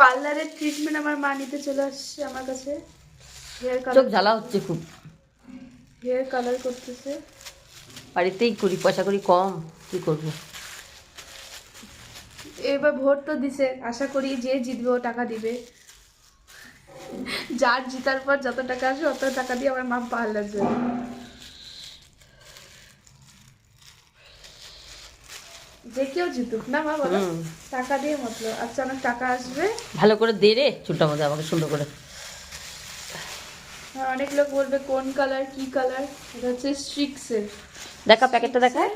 পার্লারের ট্রিটমেন্ট আমার মা নিতে চলে আসছে আমার কাছে। হেয়ার চোখ কালার, জ্বালা হচ্ছে খুব। হেয়ার কালার করতেছে। বাড়িতেই করি, পয়সা করি কম, কি করবো। এবার ভোট তো দিছে, আশা করি যে জিতবে ও টাকা দিবে। যার জিতার পর যত টাকা আসবে অত টাকা দিয়ে আমার মা পার্লার যাবে। যে কেউ জিতুক না মা, বলো টাকা দিয়ে মতলব। আচ্ছা, অনেক টাকা আসবে। ভালো করে দে রে চুলটা মধ্যে আমাকে সুন্দর করে। আর অনেক লোক বলবে কোন কালার, কি কালার। এটা হচ্ছে স্ট্রিক্সের, দেখা প্যাকেটটা দেখা। এই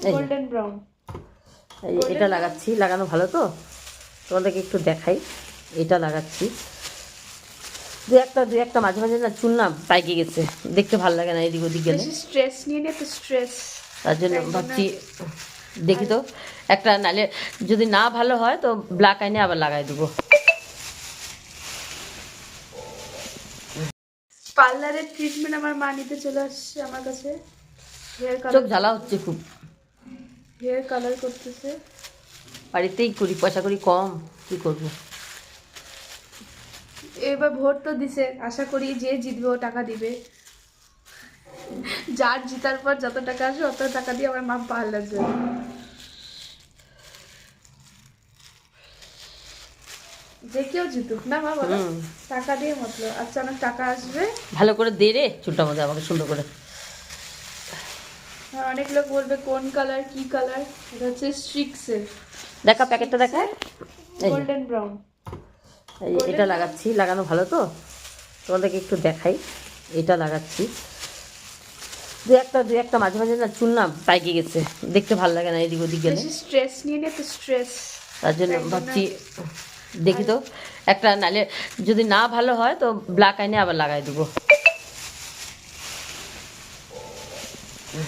যে, গোল্ডেন ব্রাউন। এই যে এটা লাগাচ্ছি, লাগানো ভালো তো, তোমাদেরকে একটু দেখাই। এটা লাগাচ্ছি, দু একটা মাঝে মাঝে না চুল না পাইকে গেছে, দেখতে ভালো লাগে না এদিক ওদিক গেলে। বেশি স্ট্রেস নিয়ে নিয়ে তো স্ট্রেস। তার জন্য ভাবছি দেখি তো একটা, নালে যদি না ভালো হয় তো ব্ল্যাক আইনে আবার লাগাই দেবো। পার্লারের ট্রিটমেন্ট আমার মা নিতে চলে আসছে আমার কাছে। হেয়ার চোখ কালার, জ্বালা হচ্ছে খুব। হেয়ার কালার করতেছে। বাড়িতেই করি, পয়সা করি কম, কি করবো। এবার ভোট তো দিছে, আশা করি যে জিতবে ও টাকা দিবে। যার জিতার পর যত টাকা আসবে অত টাকা দিয়ে আমার মা পার্লার যাবে। যে কেউ জিতুক না মা, বলো টাকা দিয়ে মতলব। আচ্ছা, অনেক টাকা আসবে। ভালো করে দে রে চুলটা মধ্যে আমাকে সুন্দর করে। আর অনেক লোক বলবে কোন কালার, কি কালার। এটা হচ্ছে স্ট্রিক্সের, দেখা প্যাকেটটা দেখা। এই যে, গোল্ডেন ব্রাউন। এই যে এটা লাগাচ্ছি, লাগানো ভালো তো, তোমাদেরকে একটু দেখাই। এটা লাগাচ্ছি, দু একটা মাঝে মাঝে না চুল না পাইকে গেছে, দেখতে ভালো লাগে না এদিক ওদিক গেলে। বেশি স্ট্রেস নিয়ে নিয়ে তো স্ট্রেস। তার জন্য ভাবছি দেখি তো একটা, নালে যদি না ভালো হয় তো ব্ল্যাক আইনে আবার লাগাই দেবো।